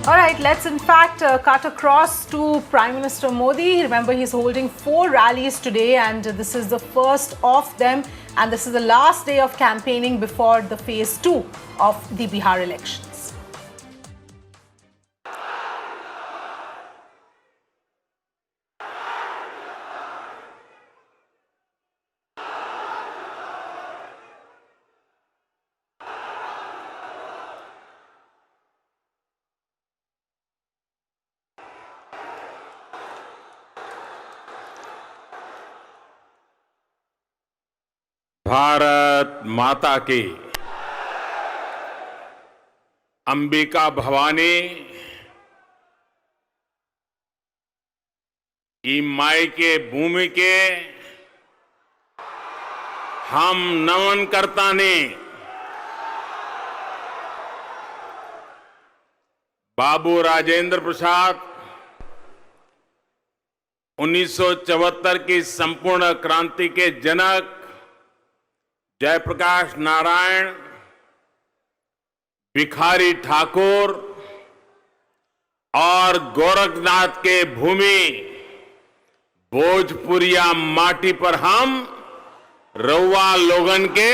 All right, let's in fact cut across to Prime Minister Modi. Remember, he's holding 4 rallies today, and this is the first of them. And this is the last day of campaigning before the phase 2 of the Bihar elections. Bharat माता की अंबिका भवानी ई माई के भूमि के हम नमन करता ने बाबू राजेंद्र प्रसाद 1974 की संपूर्ण क्रांति के जनक जयप्रकाश नारायण, भिखारी ठाकुर और गोरखनाथ के भूमि भोजपुरिया माटी पर हम रउआ लोगन के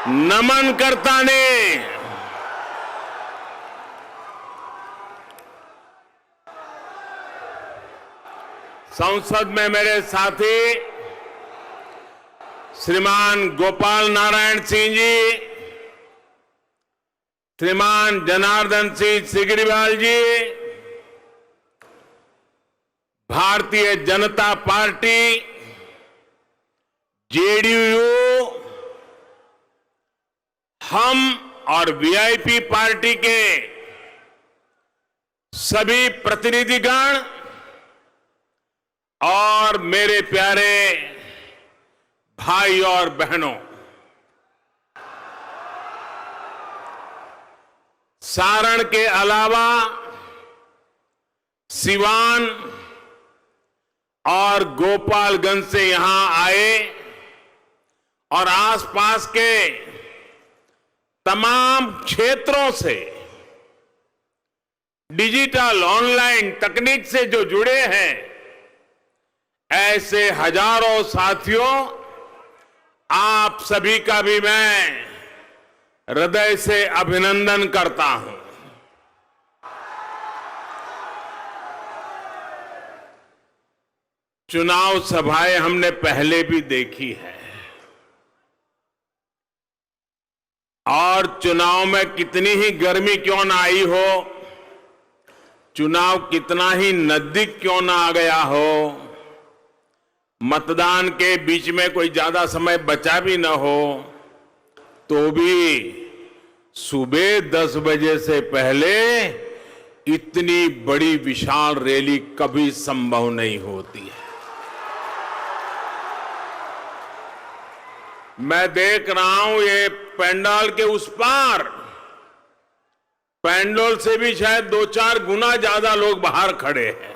नमन करता ने। संसद में मेरे साथी श्रीमान गोपाल नारायण सिंह जी, श्रीमान जनार्दन सिंह सिगरीवाल जी, भारतीय जनता पार्टी जेडीयू, हम और वीआईपी पार्टी के सभी प्रतिनिधिगण और मेरे प्यारे भाई और बहनों, सारण के अलावा सिवान और गोपालगंज से यहां आए और आसपास के तमाम क्षेत्रों से डिजिटल ऑनलाइन तकनीक से जो जुड़े हैं, ऐसे हजारों साथियों, आप सभी का भी मैं हृदय से अभिनंदन करता हूं। चुनाव सभाएं हमने पहले भी देखी है और चुनाव में कितनी ही गर्मी क्यों ना आई हो, चुनाव कितना ही नजदीक क्यों ना आ गया हो, मतदान के बीच में कोई ज्यादा समय बचा भी न हो, तो भी सुबह 10 बजे से पहले इतनी बड़ी विशाल रैली कभी संभव नहीं होती है। मैं देख रहा हूं ये पंडाल के उस पार, पंडाल से भी शायद 2-4 गुना ज्यादा लोग बाहर खड़े हैं।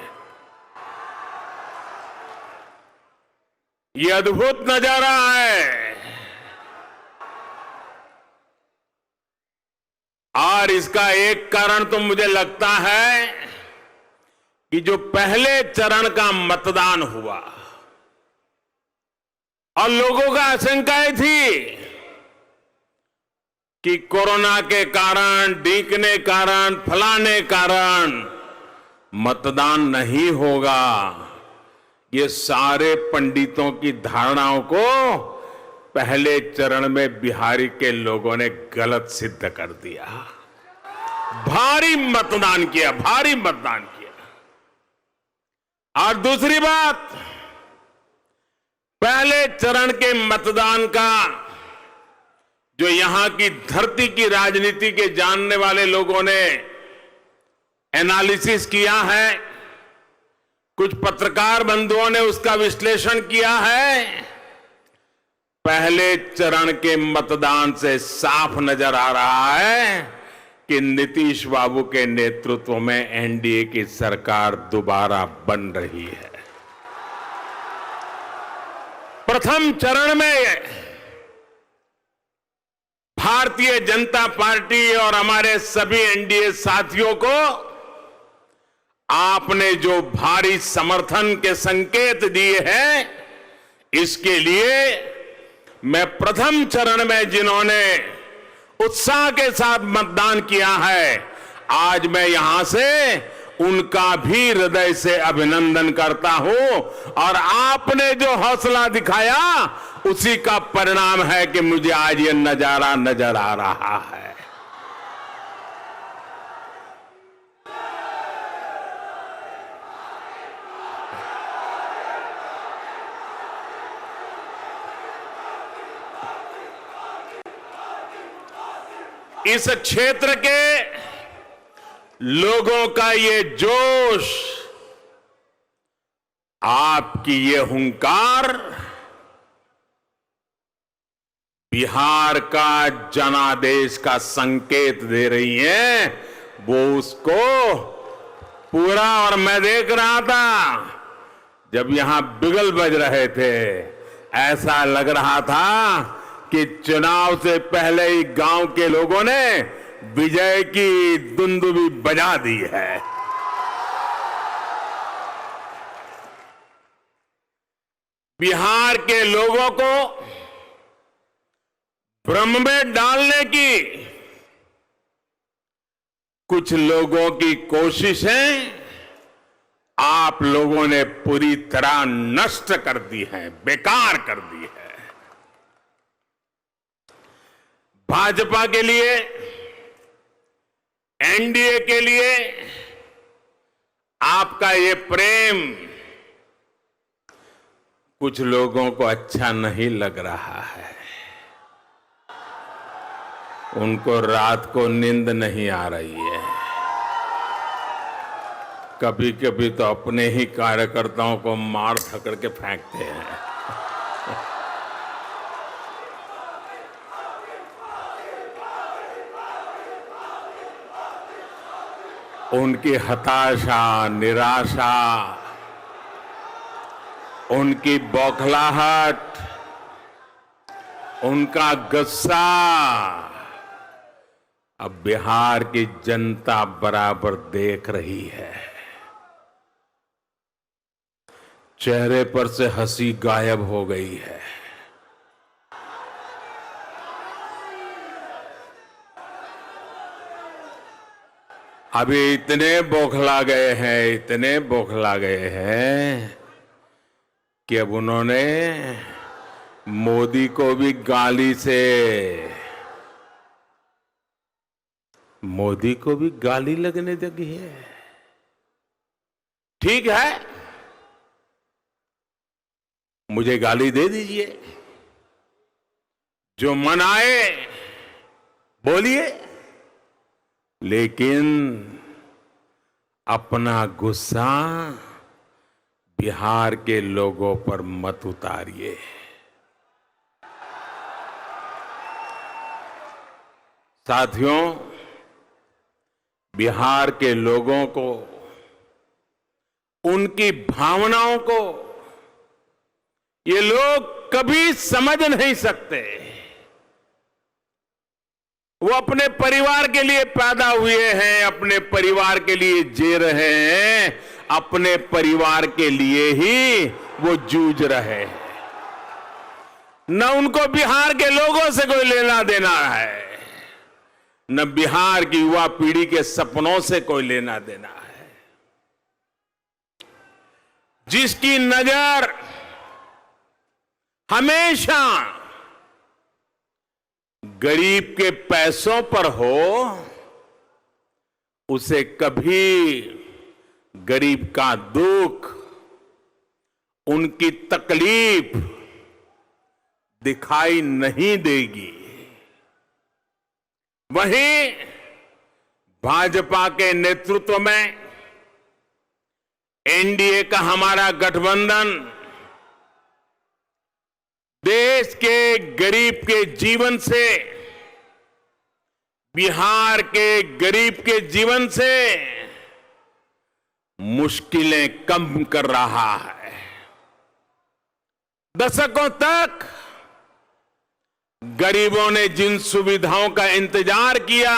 ये अद्भुत नजारा है और इसका एक कारण तो मुझे लगता है कि जो पहले चरण का मतदान हुआ और लोगों का आशंकाएं थी कि कोरोना के कारण, डीकने कारण, फलाने कारण मतदान नहीं होगा, ये सारे पंडितों की धारणाओं को पहले चरण में बिहारी के लोगों ने गलत सिद्ध कर दिया। भारी मतदान किया, भारी मतदान किया। और दूसरी बात, पहले चरण के मतदान का जो यहां की धरती की राजनीति के जानने वाले लोगों ने एनालिसिस किया है, कुछ पत्रकार बंधुओं ने उसका विश्लेषण किया है, पहले चरण के मतदान से साफ नजर आ रहा है कि नीतीश बाबू के नेतृत्व में एनडीए की सरकार दोबारा बन रही है। प्रथम चरण में भारतीय जनता पार्टी और हमारे सभी एनडीए साथियों को आपने जो भारी समर्थन के संकेत दिए हैं, इसके लिए मैं प्रथम चरण में जिन्होंने उत्साह के साथ मतदान किया है, आज मैं यहां से उनका भी हृदय से अभिनंदन करता हूं। और आपने जो हौसला दिखाया, उसी का परिणाम है कि मुझे आज ये नजारा नजर आ रहा है। इस क्षेत्र के लोगों का ये जोश, आपकी ये हुंकार बिहार का जनादेश का संकेत दे रही है। वो उसको पूरा, और मैं देख रहा था जब यहां बिगल बज रहे थे, ऐसा लग रहा था कि चुनाव से पहले ही गांव के लोगों ने विजय की दुंदुभी बजा दी है। बिहार के लोगों को भ्रम में डालने की कुछ लोगों की कोशिशें आप लोगों ने पूरी तरह नष्ट कर दी है, बेकार कर दी है। भाजपा के लिए, एनडीए के लिए आपका ये प्रेम कुछ लोगों को अच्छा नहीं लग रहा है। उनको रात को नींद नहीं आ रही है। कभी कभी तो अपने ही कार्यकर्ताओं को मार धकड़ के फेंकते हैं। उनकी हताशा, निराशा, उनकी बौखलाहट, उनका गुस्सा अब बिहार की जनता बराबर देख रही है। चेहरे पर से हंसी गायब हो गई है। अभी इतने बौखला गए हैं, इतने बौखला गए हैं कि अब उन्होंने मोदी को भी गाली लगने लगी है। ठीक है, मुझे गाली दे दीजिए, जो मन आए बोलिए, लेकिन अपना गुस्सा बिहार के लोगों पर मत उतारिए। साथियों, बिहार के लोगों को, उनकी भावनाओं को ये लोग कभी समझ नहीं सकते। वो अपने परिवार के लिए पैदा हुए हैं, अपने परिवार के लिए जी रहे हैं, अपने परिवार के लिए ही वो जूझ रहे हैं। न उनको बिहार के लोगों से कोई लेना देना है, न बिहार की युवा पीढ़ी के सपनों से कोई लेना देना है। जिसकी नजर हमेशा गरीब के पैसों पर हो, उसे कभी गरीब का दुख, उनकी तकलीफ दिखाई नहीं देगी। वहीं भाजपा के नेतृत्व में एनडीए का हमारा गठबंधन देश के गरीब के जीवन से, बिहार के गरीब के जीवन से मुश्किलें कम कर रहा है। दशकों तक गरीबों ने जिन सुविधाओं का इंतजार किया,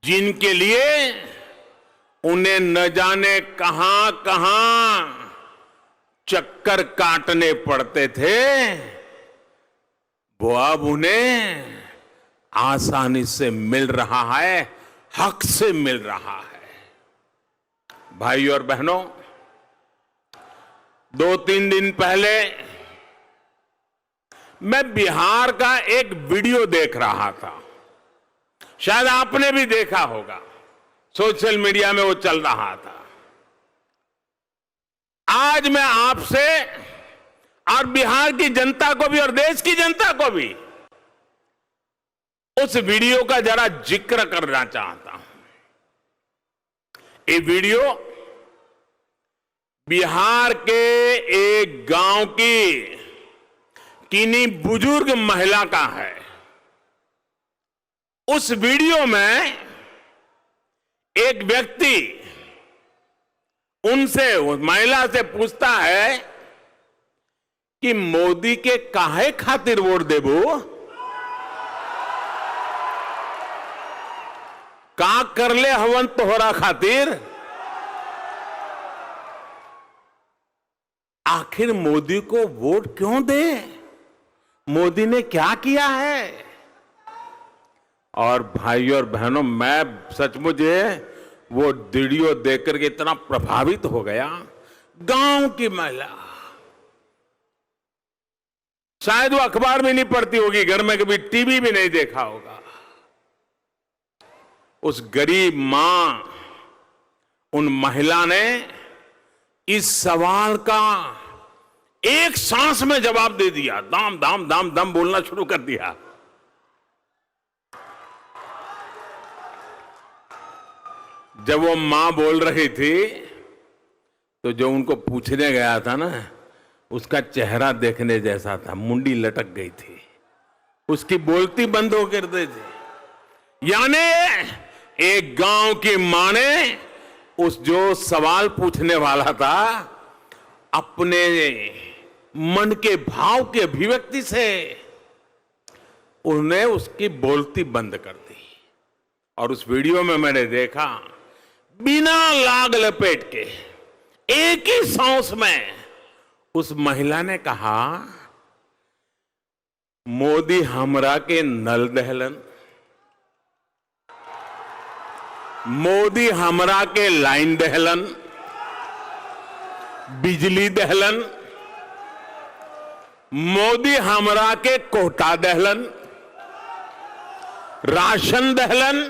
जिनके लिए उन्हें न जाने कहां कहां चक्कर काटने पड़ते थे, वो अब उन्हें आसानी से मिल रहा है, हक से मिल रहा है। भाई और बहनों, 2-3 दिन पहले मैं बिहार का एक वीडियो देख रहा था। शायद आपने भी देखा होगा, सोशल मीडिया में वो चल रहा था। आज मैं आपसे और बिहार की जनता को भी और देश की जनता को भी उस वीडियो का जरा जिक्र करना चाहता हूं। ये वीडियो बिहार के एक गांव की किन्हीं बुजुर्ग महिला का है। उस वीडियो में एक व्यक्ति उस महिला से पूछता है कि मोदी के काहे खातिर वोट देबो, का कर ले हवन तोहरा खातिर। आखिर मोदी को वोट क्यों दे, मोदी ने क्या किया है। और भाइयों और बहनों, मैं सचमुच वो वीडियो देखकर के इतना प्रभावित हो गया। गांव की महिला, शायद वो अखबार में नहीं पढ़ती होगी, घर में कभी टीवी भी नहीं देखा होगा। उस गरीब मां, उन महिला ने इस सवाल का एक सांस में जवाब दे दिया। दाम दाम दाम दाम बोलना शुरू कर दिया। जब वो मां बोल रही थी तो जो उनको पूछने गया था ना, उसका चेहरा देखने जैसा था, मुंडी लटक गई थी, उसकी बोलती बंद हो कर दी थी। यानी एक गांव की मां ने उस जो सवाल पूछने वाला था, अपने मन के भाव की अभिव्यक्ति से उन्हें उसकी बोलती बंद कर दी। और उस वीडियो में मैंने देखा, बिना लाग लपेट के एक ही सांस में उस महिला ने कहा, मोदी हमरा के नल दहलन, मोदी हमरा के लाइन दहलन, बिजली दहलन, मोदी हमरा के कोटा दहलन, राशन दहलन,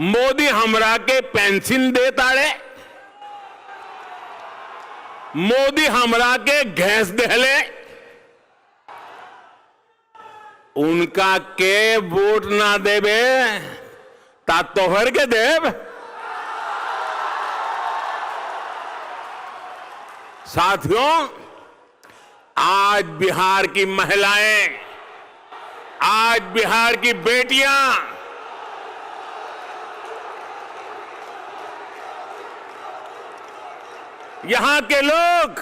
मोदी हमरा के पेंशन दे ताड़े, मोदी हमरा के गैस दहले। उनका के वोट ना देवे ता तोहर के देव। साथियों, आज बिहार की महिलाएं, आज बिहार की बेटियां यहां के लोग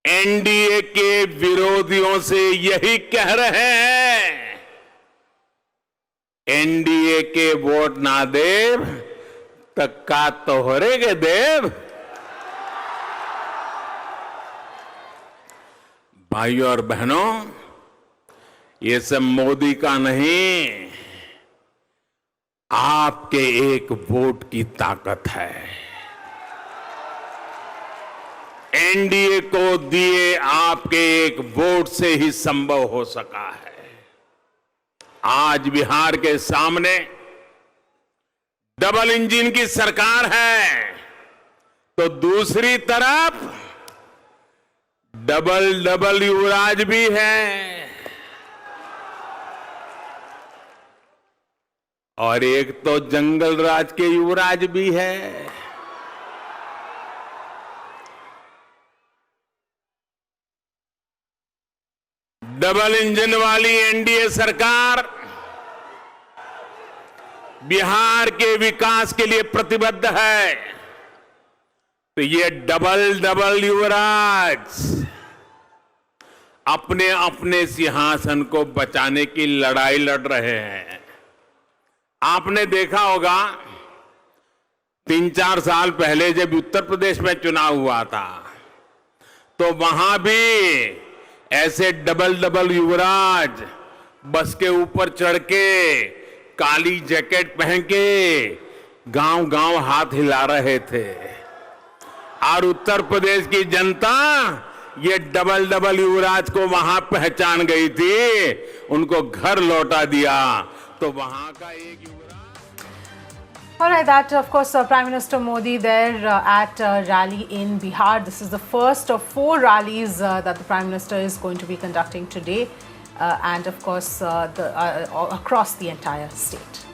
एनडीए के विरोधियों से यही कह रहे हैं, एनडीए के वोट ना देव तक्का तोहरे के देव। भाइयों और बहनों, ये सब मोदी का नहीं, आपके एक वोट की ताकत है। एनडीए को दिए आपके एक वोट से ही संभव हो सका है। आज बिहार के सामने डबल इंजन की सरकार है, तो दूसरी तरफ डबल डबल युवराज भी है। और एक तो जंगल राज के युवराज भी है। डबल इंजन वाली एनडीए सरकार बिहार के विकास के लिए प्रतिबद्ध है, तो ये डबल डबल युवराज अपने अपने सिंहासन को बचाने की लड़ाई लड़ रहे हैं। आपने देखा होगा 3-4 साल पहले जब उत्तर प्रदेश में चुनाव हुआ था तो वहां भी ऐसे डबल युवराज बस के ऊपर चढ़ के काली जैकेट पहन के गांव गांव हाथ हिला रहे थे और उत्तर प्रदेश की जनता ये डबल युवराज को वहां पहचान गई थी, उनको घर लौटा दिया। तो वहां का एक युवराज। All right, that of course Prime Minister Modi there at a rally in Bihar. This is the first of 4 rallies that the Prime Minister is going to be conducting today, and of course across the entire state.